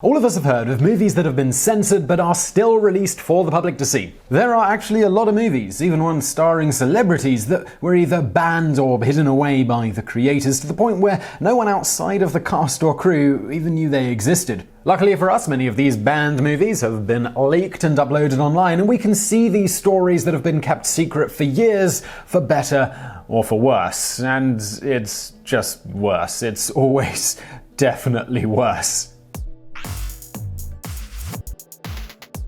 All of us have heard of movies that have been censored but are still released for the public to see. There are actually a lot of movies, even ones starring celebrities, that were either banned or hidden away by the creators to the point where no one outside of the cast or crew even knew they existed. Luckily for us, many of these banned movies have been leaked and uploaded online, and we can see these stories that have been kept secret for years, for better or for worse. And it's just worse. It's always definitely worse.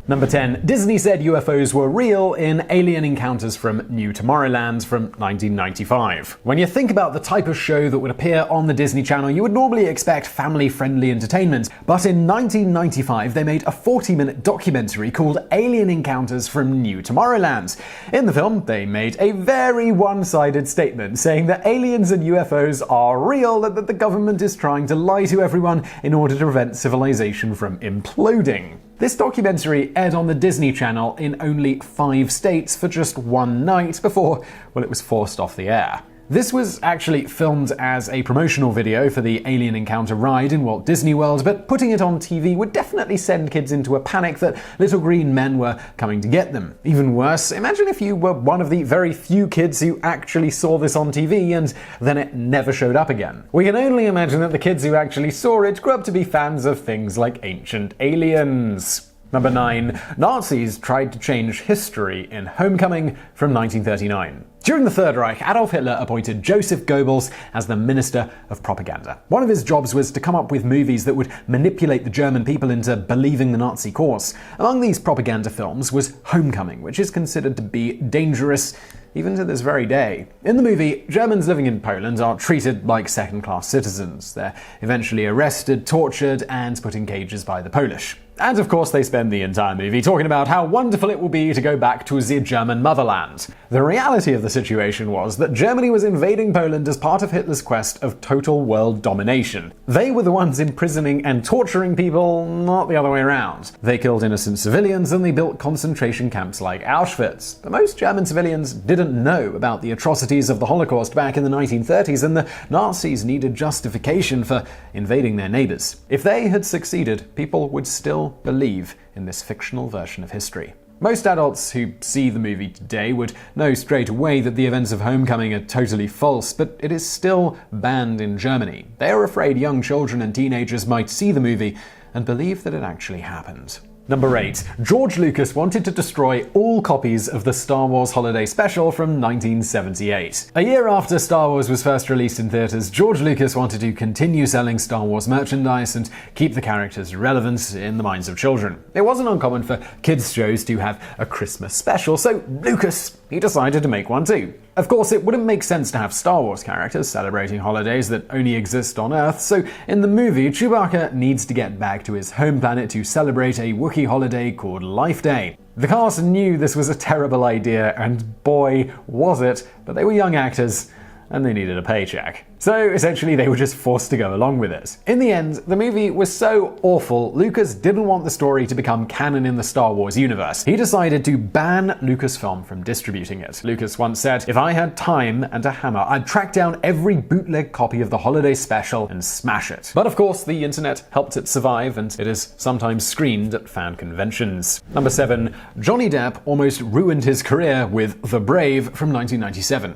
Number 10. Disney said UFOs were real in Alien Encounters from New Tomorrowland from 1995. When you think about the type of show that would appear on the Disney Channel, you would normally expect family-friendly entertainment. But in 1995, they made a 40-minute documentary called Alien Encounters from New Tomorrowland. In the film, they made a very one-sided statement saying that aliens and UFOs are real and that the government is trying to lie to everyone in order to prevent civilization from imploding. This documentary aired on the Disney Channel in only 5 states for just one night before, well, it was forced off the air. This was actually filmed as a promotional video for the Alien Encounter ride in Walt Disney World, but putting it on TV would definitely send kids into a panic that little green men were coming to get them. Even worse, imagine if you were one of the very few kids who actually saw this on TV and then it never showed up again. We can only imagine that the kids who actually saw it grew up to be fans of things like ancient aliens. Number 9. Nazis tried to change history in Homecoming from 1939. During the Third Reich, Adolf Hitler appointed Joseph Goebbels as the Minister of Propaganda. One of his jobs was to come up with movies that would manipulate the German people into believing the Nazi cause. Among these propaganda films was Homecoming, which is considered to be dangerous even to this very day. In the movie, Germans living in Poland are treated like second-class citizens. They're eventually arrested, tortured, and put in cages by the Polish. And of course, they spend the entire movie talking about how wonderful it will be to go back to the German motherland. The reality of the situation was that Germany was invading Poland as part of Hitler's quest of total world domination. They were the ones imprisoning and torturing people, not the other way around. They killed innocent civilians and they built concentration camps like Auschwitz. But most German civilians didn't know about the atrocities of the Holocaust back in the 1930s, and the Nazis needed justification for invading their neighbors. If they had succeeded, people would still believe in this fictional version of history. Most adults who see the movie today would know straight away that the events of Homecoming are totally false, but it is still banned in Germany. They are afraid young children and teenagers might see the movie and believe that it actually happened. Number 8. George Lucas wanted to destroy all copies of the Star Wars Holiday Special from 1978. A year after Star Wars was first released in theaters, George Lucas wanted to continue selling Star Wars merchandise and keep the characters relevant in the minds of children. It wasn't uncommon for kids' shows to have a Christmas special, so Lucas, he decided to make one too. Of course, it wouldn't make sense to have Star Wars characters celebrating holidays that only exist on Earth, so in the movie, Chewbacca needs to get back to his home planet to celebrate a Wookiee holiday called Life Day. The cast knew this was a terrible idea, and boy, was it, but they were young actors and they needed a paycheck. So essentially they were just forced to go along with it. In the end, the movie was so awful, Lucas didn't want the story to become canon in the Star Wars universe. He decided to ban Lucasfilm from distributing it. Lucas once said, "If I had time and a hammer, I'd track down every bootleg copy of the holiday special and smash it." But of course, the internet helped it survive, and it is sometimes screened at fan conventions. Number 7. Johnny Depp almost ruined his career with The Brave from 1997.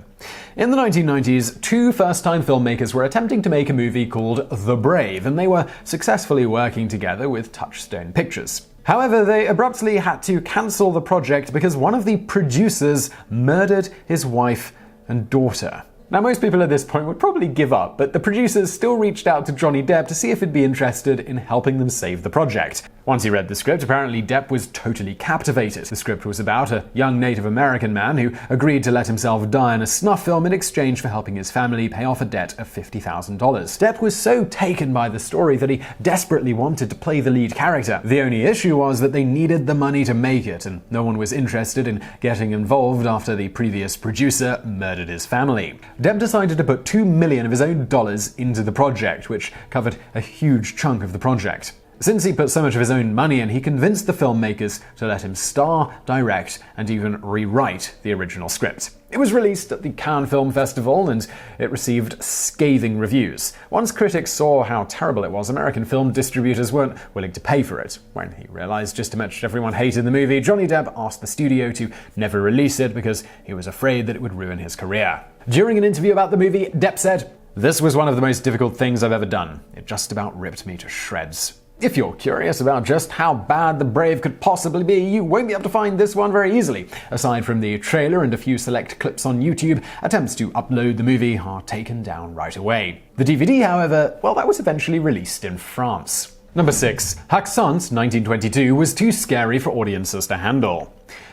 In the 1990s, 2 first-time filmmakers were attempting to make a movie called The Brave, and they were successfully working together with Touchstone Pictures. However, they abruptly had to cancel the project because one of the producers murdered his wife and daughter. Now, most people at this point would probably give up, but the producers still reached out to Johnny Depp to see if he'd be interested in helping them save the project. Once he read the script, apparently Depp was totally captivated. The script was about a young Native American man who agreed to let himself die in a snuff film in exchange for helping his family pay off a debt of $50,000. Depp was so taken by the story that he desperately wanted to play the lead character. The only issue was that they needed the money to make it, and no one was interested in getting involved after the previous producer murdered his family. Depp decided to put $2 million of his own dollars into the project, which covered a huge chunk of the project. Since he put so much of his own money in, he convinced the filmmakers to let him star, direct, and even rewrite the original script. It was released at the Cannes Film Festival, and it received scathing reviews. Once critics saw how terrible it was, American film distributors weren't willing to pay for it. When he realized just how much everyone hated the movie, Johnny Depp asked the studio to never release it because he was afraid that it would ruin his career. During an interview about the movie, Depp said, "This was one of the most difficult things I've ever done. It just about ripped me to shreds." If you're curious about just how bad The Brave could possibly be, you won't be able to find this one very easily. Aside from the trailer and a few select clips on YouTube, attempts to upload the movie are taken down right away. The DVD, however, well, that was eventually released in France. Number 6. Häxan, 1922, was too scary for audiences to handle.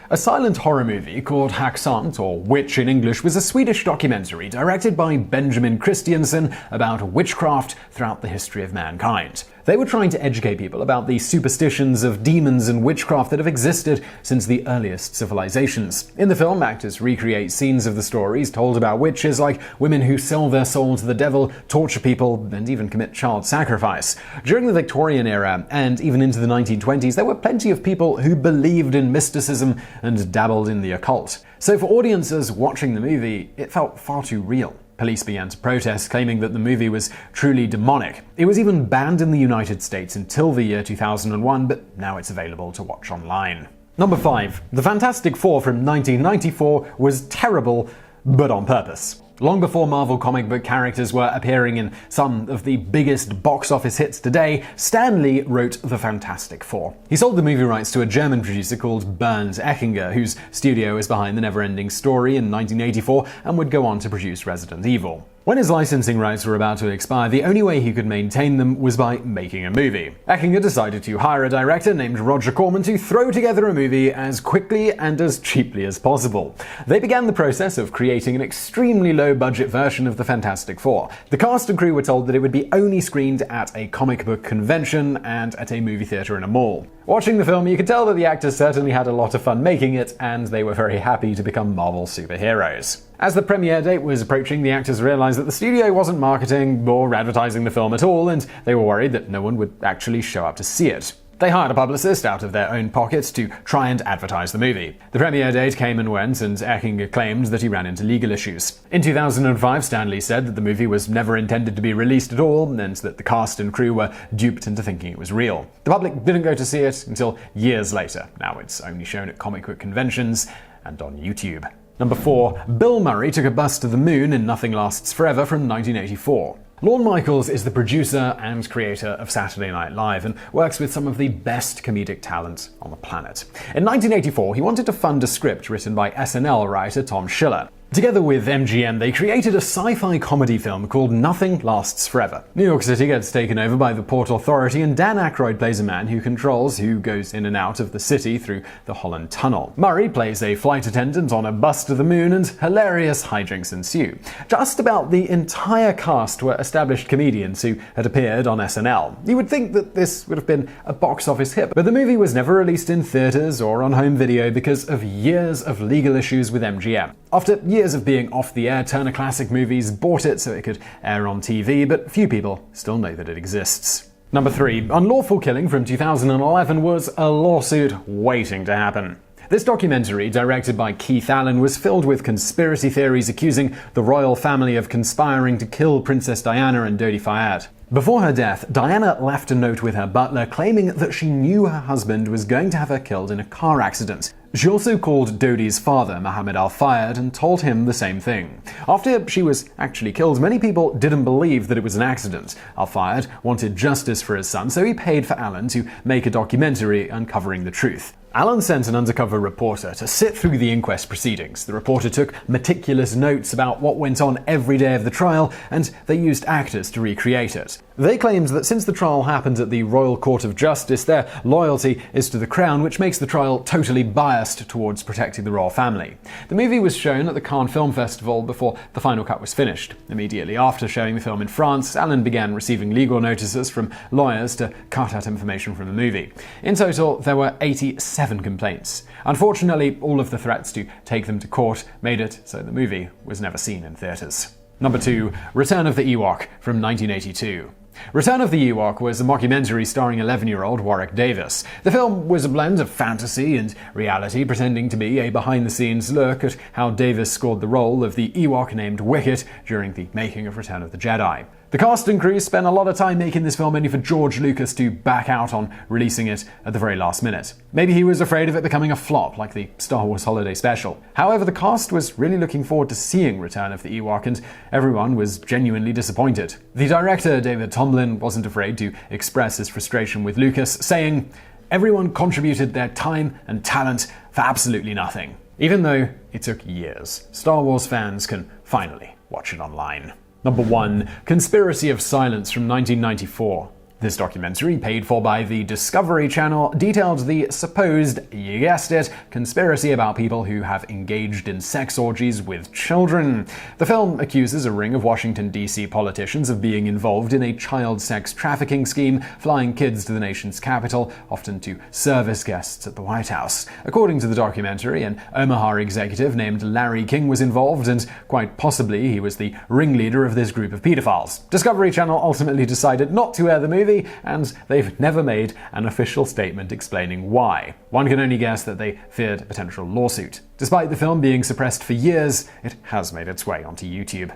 A silent horror movie called Häxan, or Witch in English, was a Swedish documentary directed by Benjamin Christiansen about witchcraft throughout the history of mankind. They were trying to educate people about the superstitions of demons and witchcraft that have existed since the earliest civilizations. In the film, actors recreate scenes of the stories told about witches, like women who sell their soul to the devil, torture people, and even commit child sacrifice. During the Victorian era, and even into the 1920s, there were plenty of people who believed in mysticism and dabbled in the occult. So for audiences watching the movie, it felt far too real. Police began to protest, claiming that the movie was truly demonic. It was even banned in the United States until the year 2001, but now it's available to watch online. Number 5. The Fantastic Four from 1994 was terrible, but on purpose. Long before Marvel comic book characters were appearing in some of the biggest box office hits today, Stan Lee wrote The Fantastic Four. He sold the movie rights to a German producer called Bernd Eckinger, whose studio was behind The Neverending Story in 1984 and would go on to produce Resident Evil. When his licensing rights were about to expire, the only way he could maintain them was by making a movie. Eckinger decided to hire a director named Roger Corman to throw together a movie as quickly and as cheaply as possible. They began the process of creating an extremely low-budget version of the Fantastic Four. The cast and crew were told that it would be only screened at a comic book convention and at a movie theater in a mall. Watching the film, you could tell that the actors certainly had a lot of fun making it, and they were very happy to become Marvel superheroes. As the premiere date was approaching, the actors realized that the studio wasn't marketing or advertising the film at all, and they were worried that no one would actually show up to see it. They hired a publicist out of their own pockets to try and advertise the movie. The premiere date came and went, and Eckinger claimed that he ran into legal issues. In 2005, Stan Lee said that the movie was never intended to be released at all, and that the cast and crew were duped into thinking it was real. The public didn't go to see it until years later. Now it's only shown at comic book conventions and on YouTube. Number 4. Bill Murray took a bus to the moon in Nothing Lasts Forever from 1984. Lorne Michaels is the producer and creator of Saturday Night Live and works with some of the best comedic talent on the planet. In 1984, he wanted to fund a script written by SNL writer Tom Schiller. Together with MGM, they created a sci-fi comedy film called Nothing Lasts Forever. New York City gets taken over by the Port Authority, and Dan Aykroyd plays a man who controls who goes in and out of the city through the Holland Tunnel. Murray plays a flight attendant on a bus to the moon, and hilarious hijinks ensue. Just about the entire cast were established comedians who had appeared on SNL. You would think that this would have been a box office hit, but the movie was never released in theaters or on home video because of years of legal issues with MGM. After years of being off the air, Turner Classic Movies bought it so it could air on TV, but few people still know that it exists. Number 3. Unlawful Killing from 2011 was a lawsuit waiting to happen. This documentary, directed by Keith Allen, was filled with conspiracy theories accusing the royal family of conspiring to kill Princess Diana and Dodi Fayed. Before her death, Diana left a note with her butler claiming that she knew her husband was going to have her killed in a car accident. She also called Dodi's father, Mohammed Al-Fayed, and told him the same thing. After she was actually killed, many people didn't believe that it was an accident. Al-Fayed wanted justice for his son, so he paid for Allen to make a documentary uncovering the truth. Allen sent an undercover reporter to sit through the inquest proceedings. The reporter took meticulous notes about what went on every day of the trial, and they used actors to recreate it. They claimed that since the trial happened at the Royal Court of Justice, their loyalty is to the Crown, which makes the trial totally biased towards protecting the royal family. The movie was shown at the Cannes Film Festival before the final cut was finished. Immediately after showing the film in France, Allen began receiving legal notices from lawyers to cut out information from the movie. In total, there were 87 complaints. Unfortunately, all of the threats to take them to court made it so the movie was never seen in theaters. Number 2. Return of the Ewok from 1982. Return of the Ewok was a mockumentary starring 11-year-old Warwick Davis. The film was a blend of fantasy and reality, pretending to be a behind-the-scenes look at how Davis scored the role of the Ewok named Wicket during the making of Return of the Jedi. The cast and crew spent a lot of time making this film only for George Lucas to back out on releasing it at the very last minute. Maybe he was afraid of it becoming a flop like the Star Wars Holiday Special. However, the cast was really looking forward to seeing Return of the Ewok, and everyone was genuinely disappointed. The director, David Tomblin, wasn't afraid to express his frustration with Lucas, saying, "Everyone contributed their time and talent for absolutely nothing." Even though it took years, Star Wars fans can finally watch it online. Number 1. Conspiracy of Silence from 1994. This documentary, paid for by the Discovery Channel, detailed the supposed, you guessed it, conspiracy about people who have engaged in sex orgies with children. The film accuses a ring of Washington, D.C. politicians of being involved in a child sex trafficking scheme, flying kids to the nation's capital, often to service guests at the White House. According to the documentary, an Omaha executive named Larry King was involved, and quite possibly he was the ringleader of this group of pedophiles. Discovery Channel ultimately decided not to air the movie, and they've never made an official statement explaining why. One can only guess that they feared a potential lawsuit. Despite the film being suppressed for years, it has made its way onto YouTube.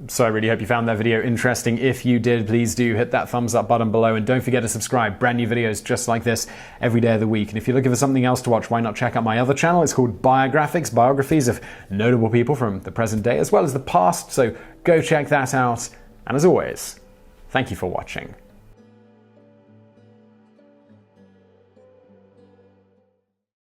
So I really hope you found that video interesting. If you did, please do hit that thumbs up button below, and don't forget to subscribe. Brand new videos just like this every day of the week. And if you're looking for something else to watch, why not check out my other channel? It's called Biographics, biographies of notable people from the present day as well as the past. So go check that out. And as always, thank you for watching.